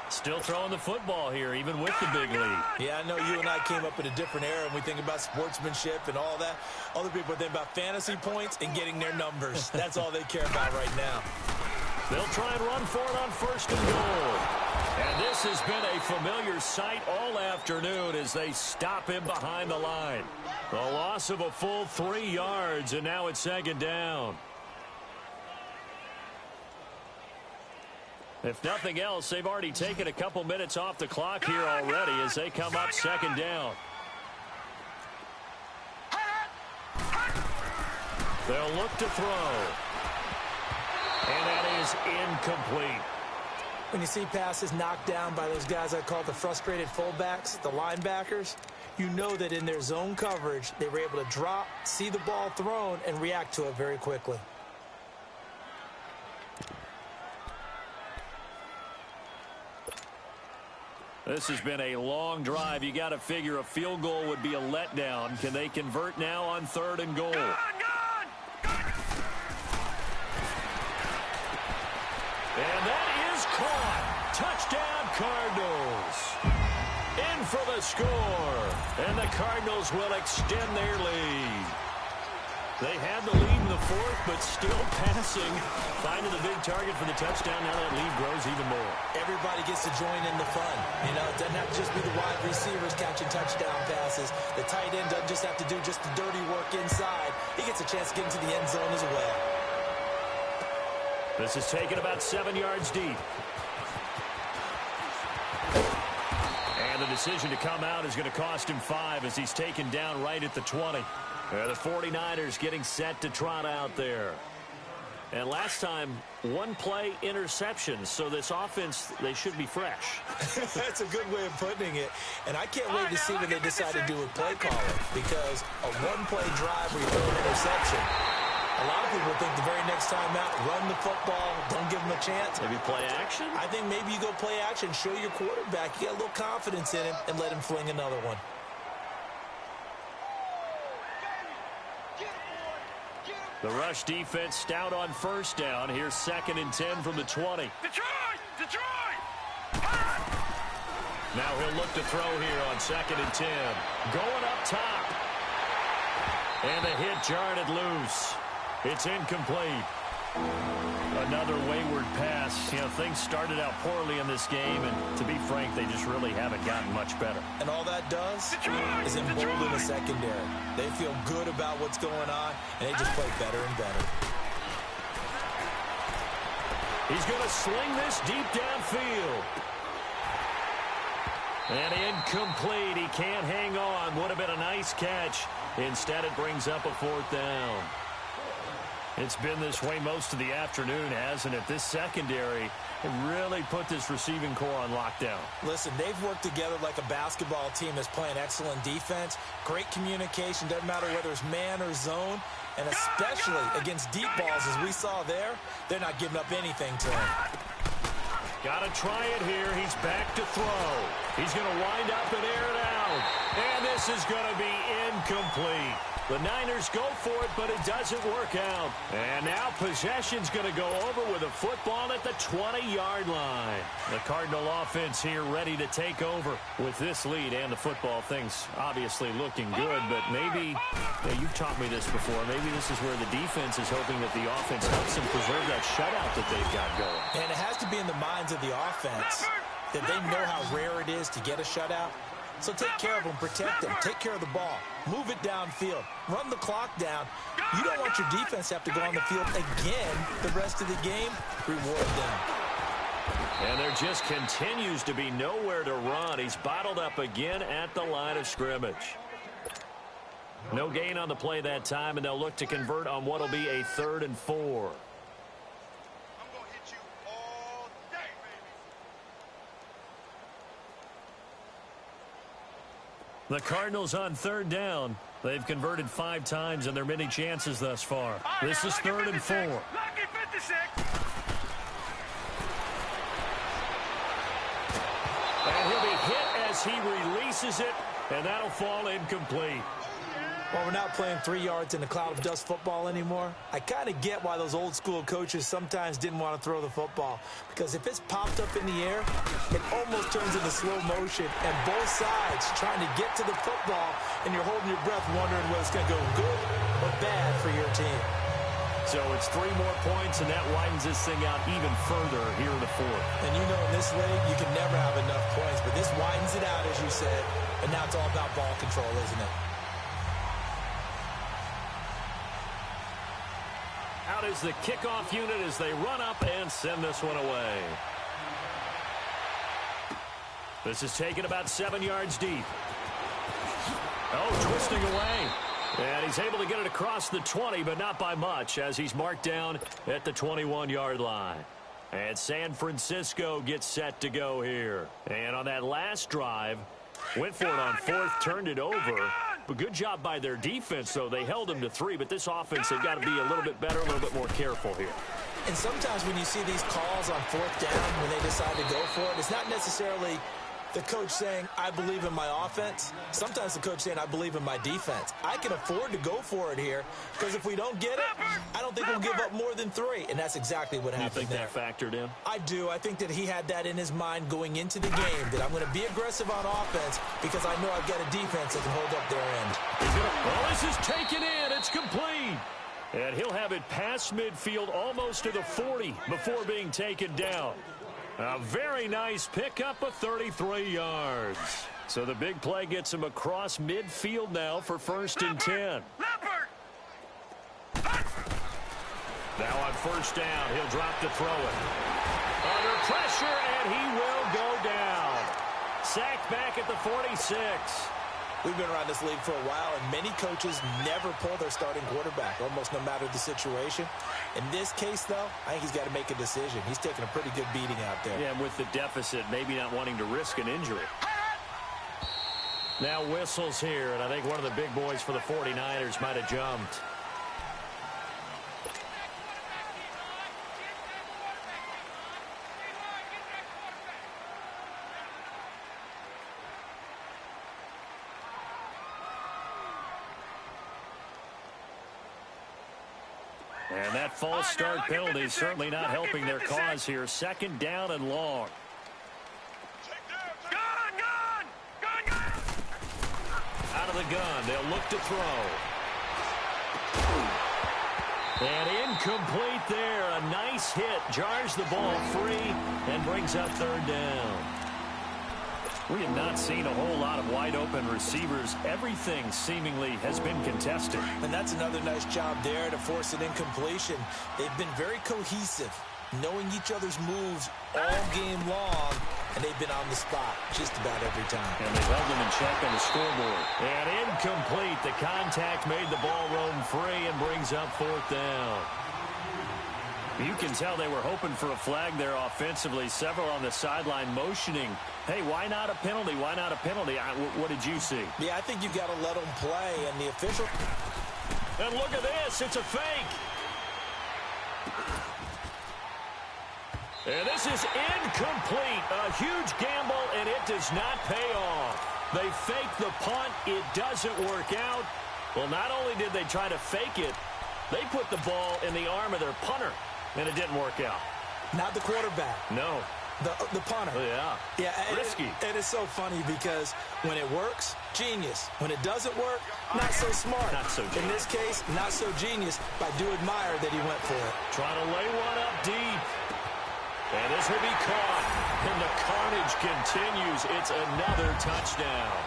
Still throwing the football here, even with the big lead. Yeah, I know you and I came up in a different era, and we think about sportsmanship and all that. Other people think about fantasy points and getting their numbers. That's all they care about right now. They'll try and run for it on 1st and goal. And this has been a familiar sight all afternoon as they stop him behind the line. A loss of a full 3 yards, and now it's 2nd down. If nothing else, they've already taken a couple minutes off the clock here already as they come up 2nd down. They'll look to throw. And that is incomplete. When you see passes knocked down by those guys I call the frustrated fullbacks, the linebackers, you know that in their zone coverage, they were able to drop, see the ball thrown, and react to it very quickly. This has been a long drive. You got to figure a field goal would be a letdown. Can they convert now on 3rd and goal? And that is caught. Touchdown, Cardinals. In for the score. And the Cardinals will extend their lead. They had the lead in the fourth, but still passing. Finding the big target for the touchdown. Now that lead grows even more. Everybody gets to join in the fun. You know, it doesn't have to just be the wide receivers catching touchdown passes. The tight end doesn't just have to do just the dirty work inside. He gets a chance to get into the end zone as well. This is taken about 7 yards deep. And the decision to come out is going to cost him 5 as he's taken down right at the 20. The 49ers getting set to trot out there. And last time, one play interception. So this offense, they should be fresh. That's a good way of putting it. And I can't wait to see what they decide to do with play calling. Because a one-play drive where you throw an interception, a lot of people think the very next time out, run the football, don't give them a chance. Maybe play action? I think maybe you go play action, show your quarterback, you get a little confidence in him, and let him fling another one. The rush defense stout on first down. Here's 2nd and 10 from the 20. Detroit! Now he'll look to throw here on 2nd and 10. Going up top. And the hit jarred it loose. It's incomplete. Another wayward pass. You know, things started out poorly in this game, and to be frank, they just really haven't gotten much better. And all that does is embolden the secondary. They feel good about what's going on, and they just play better and better. He's going to sling this deep downfield. And incomplete. He can't hang on. Would have been a nice catch. Instead, it brings up a 4th down. It's been this way most of the afternoon, hasn't it? This secondary really put this receiving core on lockdown. Listen, they've worked together like a basketball team that's playing excellent defense. Great communication. Doesn't matter whether it's man or zone. And especially against deep balls, as we saw there, they're not giving up anything to him. Got to try it here. He's back to throw. He's going to wind up and air it out. And this is going to be incomplete. The Niners go for it, but it doesn't work out. And now possession's going to go over with a football at the 20-yard line. The Cardinal offense here ready to take over with this lead and the football. Things obviously looking good, but maybe, you've taught me this before, maybe this is where the defense is hoping that the offense helps them preserve that shutout that they've got going. And it has to be in the minds of the offense that they know how rare it is to get a shutout. So take care of them, protect them, take care of the ball, move it downfield, run the clock down. You don't want your defense to have to go on the field again the rest of the game. Reward them. And there just continues to be nowhere to run. He's bottled up again at the line of scrimmage. No gain on the play that time, and they'll look to convert on what will be a 3rd and 4. The Cardinals on 3rd down. They've converted 5 times in their many chances thus far. This is 3rd and 4. Lucky 56. And he'll be hit as he releases it, and that'll fall incomplete. Well, we're not playing 3 yards in a cloud of dust football anymore. I kind of get why those old school coaches sometimes didn't want to throw the football. Because if it's popped up in the air, it almost turns into slow motion. And both sides trying to get to the football, and you're holding your breath wondering whether it's going to go good or bad for your team. So it's 3 more points, and that widens this thing out even further here in the 4th. And you know in this league, you can never have enough points. But this widens it out, as you said. And now it's all about ball control, isn't it? Out is the kickoff unit as they run up and send this one away. This is taken about 7 yards deep. Oh, twisting away. And he's able to get it across the 20, but not by much, as he's marked down at the 21-yard line. And San Francisco gets set to go here. And on that last drive, went for it on 4th, turned it over. But good job by their defense, though. They held them to 3, but this offense, they've got to be a little bit better, a little bit more careful here. And sometimes when you see these calls on 4th down, when they decide to go for it, it's not necessarily The coach saying, I believe in my offense. Sometimes the coach saying, I believe in my defense. I can afford to go for it here because if we don't get it, I don't think we'll give up more than 3. And that's exactly what happened there. You think that factored in? I do. I think that he had that in his mind going into the game, that I'm going to be aggressive on offense because I know I've got a defense that can hold up their end. Well, this is taken in. It's complete. And he'll have it past midfield almost to the 40 before being taken down. A very nice pickup of 33 yards. So the big play gets him across midfield now for 1st and 10. Now on 1st down, he'll drop to throw it. Under pressure, and he will go down. Sacked back at the 46. We've been around this league for a while, and many coaches never pull their starting quarterback, almost no matter the situation. In this case, though, I think he's got to make a decision. He's taking a pretty good beating out there. Yeah, and with the deficit, maybe not wanting to risk an injury. Now whistles here, and I think one of the big boys for the 49ers might have jumped. And that false start penalty is certainly not helping their cause here. 2nd down and long. Out of the gun, they'll look to throw. And incomplete there. A nice hit. Jars the ball free and brings up 3rd down. We have not seen a whole lot of wide-open receivers. Everything seemingly has been contested. And that's another nice job there to force an incompletion. They've been very cohesive, knowing each other's moves all game long, and they've been on the spot just about every time. And they've held them in check on the scoreboard. And incomplete. The contact made the ball roam free and brings up 4th down. You can tell they were hoping for a flag there offensively. Several on the sideline motioning. Hey, why not a penalty? Why not a penalty? What did you see? Yeah, I think you've got to let them play, and the official... And look at this. It's a fake. And this is incomplete. A huge gamble, and it does not pay off. They fake the punt. It doesn't work out. Well, not only did they try to fake it, they put the ball in the arm of their punter, and it didn't work out. Not the quarterback. No. The punter. Oh, yeah. Risky. It is so funny because when it works, genius. When it doesn't work, not so smart. Not so genius. In this case, not so genius, but I do admire that he went for it. Trying to lay one up deep. And this will be caught. And the carnage continues. It's another touchdown.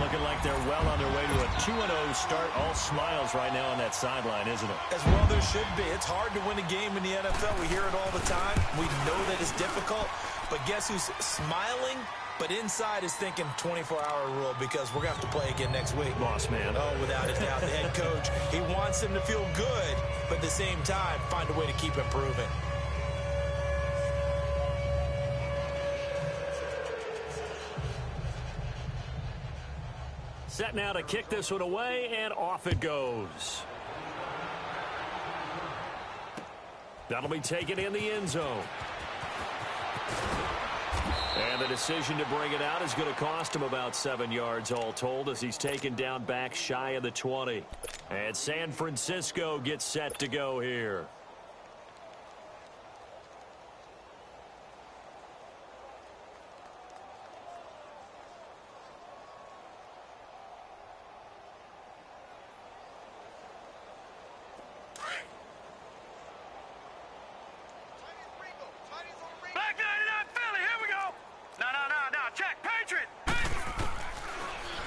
Looking like they're well on their way to a 2-0 start. All smiles right now on that sideline, isn't it? As well there should be. It's hard to win a game in the NFL. We hear it all the time. We know that it's difficult. But guess who's smiling? But inside is thinking 24-hour rule because we're going to have to play again next week. Boss man. Oh, without a doubt. The head coach, he wants them to feel good, but at the same time, find a way to keep improving. Set now to kick this one away, and off it goes. That'll be taken in the end zone. And the decision to bring it out is going to cost him about 7 yards all told as he's taken down back shy of the 20. And San Francisco gets set to go here.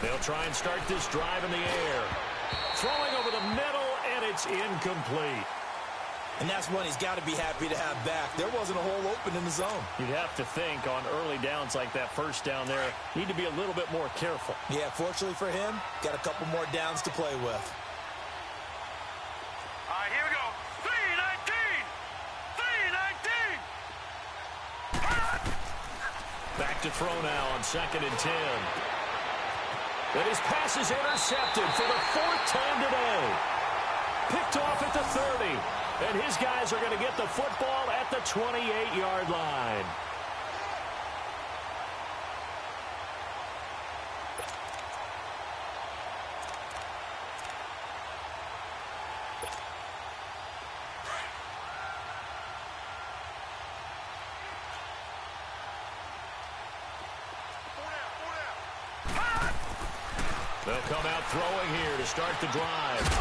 They'll try and start this drive in the air. Throwing over the middle, and it's incomplete. And that's one he's got to be happy to have back. There wasn't a hole open in the zone. You'd have to think on early downs like that first down there, need to be a little bit more careful. Yeah, fortunately for him, got a couple more downs to play with. All right, here we go. 3-19. Back to throw now on 2nd and 10. And his pass is intercepted for the 4th time today. Picked off at the 30. And his guys are going to get the football at the 28-yard line. They'll come out throwing here to start the drive.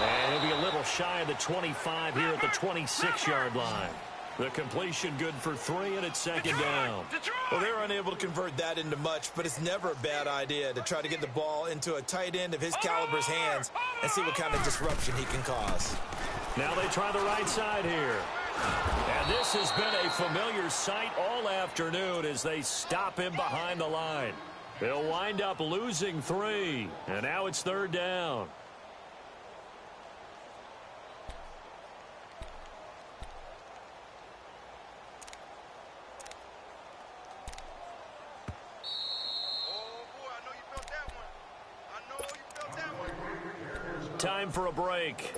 And he'll be a little shy of the 25 here at the 26-yard line. The completion good for 3, and it's second down. Well, they're unable to convert that into much, but it's never a bad idea to try to get the ball into a tight end of his caliber's hands and see what kind of disruption he can cause. Now they try the right side here. And this has been a familiar sight all afternoon as they stop him behind the line. They'll wind up losing 3, and now it's third down. Time for a break.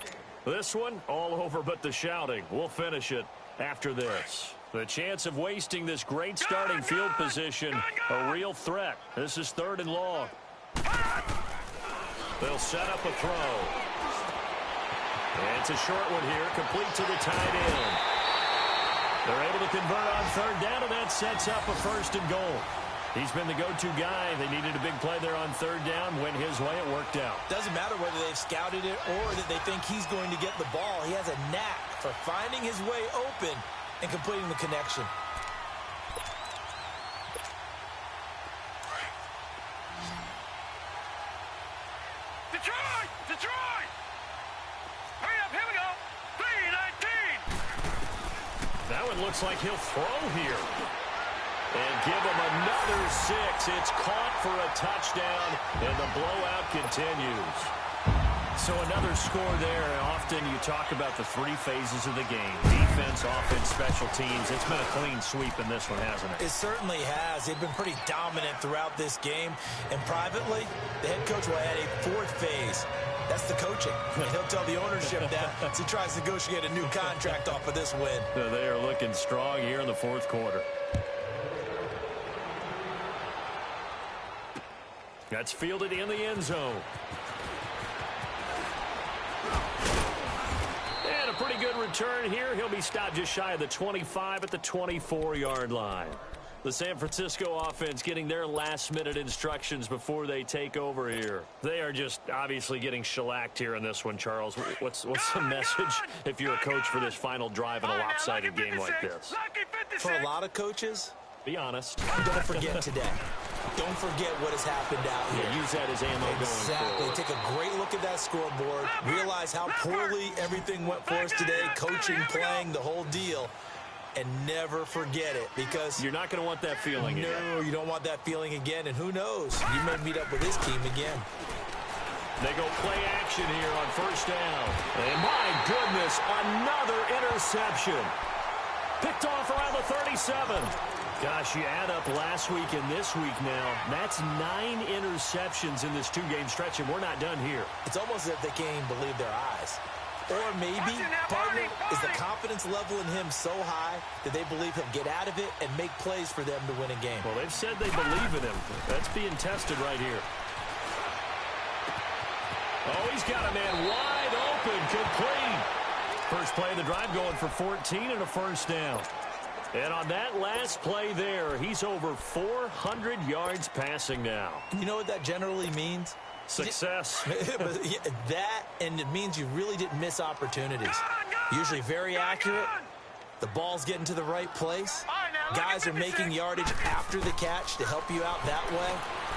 This one, all over but the shouting. We'll finish it after this. The chance of wasting this great starting field position, a real threat. This is 3rd and long. They'll set up a throw. And it's a short one here, complete to the tight end. They're able to convert on 3rd down, and that sets up a 1st and goal. He's been the go-to guy. They needed a big play there on 3rd down. Went his way. It worked out. Doesn't matter whether they've scouted it or that they think he's going to get the ball. He has a knack for finding his way open and completing the connection. Detroit! Detroit! Hurry up, here we go. 3-19. That one looks like he'll throw here. And give him another 6. It's caught for a touchdown, and the blowout continues. So another score there. Often you talk about the 3 phases of the game. Defense, offense, special teams. It's been a clean sweep in this one, hasn't it? It certainly has. They've been pretty dominant throughout this game. And privately, the head coach will add a 4th phase. That's the coaching. And he'll tell the ownership that as he tries to negotiate a new contract off of this win. They are looking strong here in the 4th quarter. That's fielded in the end zone. And a pretty good return here. He'll be stopped just shy of the 25 at the 24-yard line. The San Francisco offense getting their last-minute instructions before they take over here. They are just obviously getting shellacked here in this one, Charles. What's the message if you're a coach for this final drive in a lopsided game like this? For a lot of coaches, be honest. Don't forget today. Don't forget what has happened out here. Yeah, use that as ammo going forward. Take a great look at that scoreboard. Realize how poorly everything went for us today. Coaching, playing, the whole deal. And never forget it, because you're not going to want that feeling again. No, you don't want that feeling again. And who knows? You may meet up with this team again. They go play action here on 1st down. And my goodness, another interception. Picked off around the 37. Gosh, you add up last week and this week now. That's 9 interceptions in this 2-game stretch, and we're not done here. It's almost as if they can't even believe their eyes. Or maybe, partner, is the confidence level in him so high that they believe he'll get out of it and make plays for them to win a game. Well, they've said they believe in him. That's being tested right here. Oh, he's got a man wide open, complete. First play of the drive going for 14 and a 1st down. And on that last play there, he's over 400 yards passing now. You know what that generally means? Success. That, and it means you really didn't miss opportunities. Usually very accurate. The ball's getting to the right place. Guys are making yardage after the catch to help you out that way.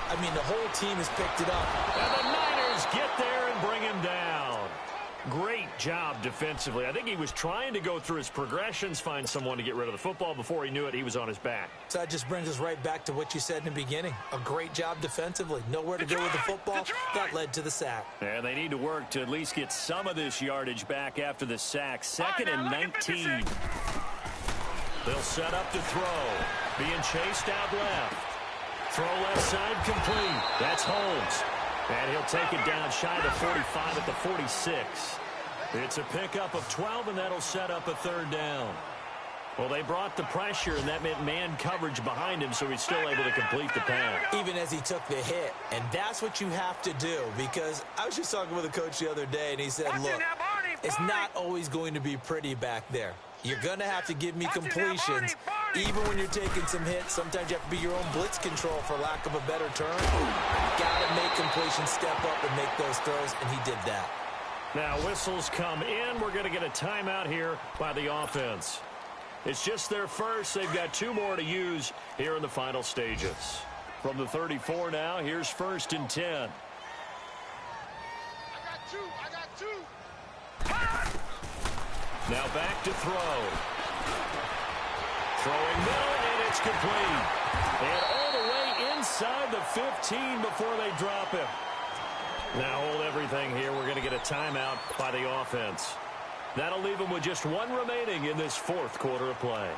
I mean, the whole team has picked it up. And the Niners get there and bring him down. Great job defensively. I think he was trying to go through his progressions, find someone to get rid of the football. Before he knew it, he was on his back. So that just brings us right back to what you said in the beginning. A great job defensively. Nowhere to go with the football. That led to the sack. And they need to work to at least get some of this yardage back after the sack. 2nd and 19. They'll set up to throw. Being chased out left. Throw left side complete. That's Holmes. And he'll take it down shy of the 45 at the 46. It's a pickup of 12, and that'll set up a 3rd down. Well, they brought the pressure, and that meant man coverage behind him, so he's still able to complete the pass. Even as he took the hit. And that's what you have to do, because I was just talking with a coach the other day, and he said, look, it's not always going to be pretty back there. You're going to have to give me completions. Even when you're taking some hits, sometimes you have to be your own blitz control, for lack of a better term. Got to make completions step up and make those throws, and he did that. Now whistles come in. We're going to get a timeout here by the offense. It's just their first. They've got 2 more to use here in the final stages. From the 34 now, here's 1st and 10. I got two. Now back to throw. Throwing middle, and it's complete. And all the way inside the 15 before they drop him. Now hold everything here. We're going to get a timeout by the offense. That'll leave them with just 1 remaining in this 4th quarter of play.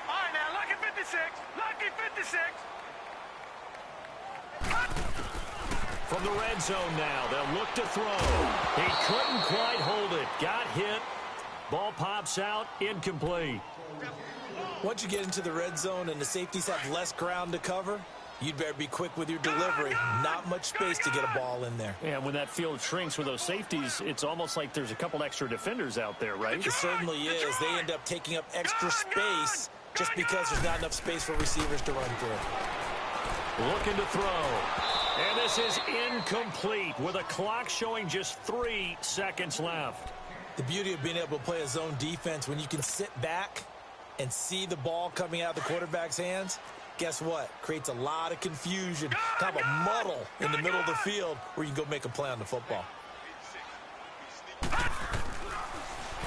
All right, now, lucky 56. Lucky 56. From the red zone now, they'll look to throw. He couldn't quite hold it. Got hit. Ball pops out, incomplete. Once you get into the red zone and the safeties have less ground to cover, you'd better be quick with your delivery. Not much space to get a ball in there. And when that field shrinks with those safeties, it's almost like there's a couple extra defenders out there, right? It certainly is. They end up taking up extra space just because there's not enough space for receivers to run through. Looking to throw. And this is incomplete with a clock showing just 3 seconds left. The beauty of being able to play a zone defense, when you can sit back and see the ball coming out of the quarterback's hands, guess what? Creates a lot of confusion, kind of a muddle in the middle of the field where you can go make a play on the football.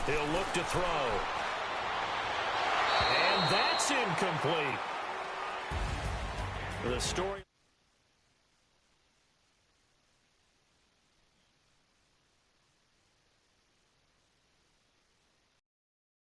He'll look to throw. And that's incomplete. The story...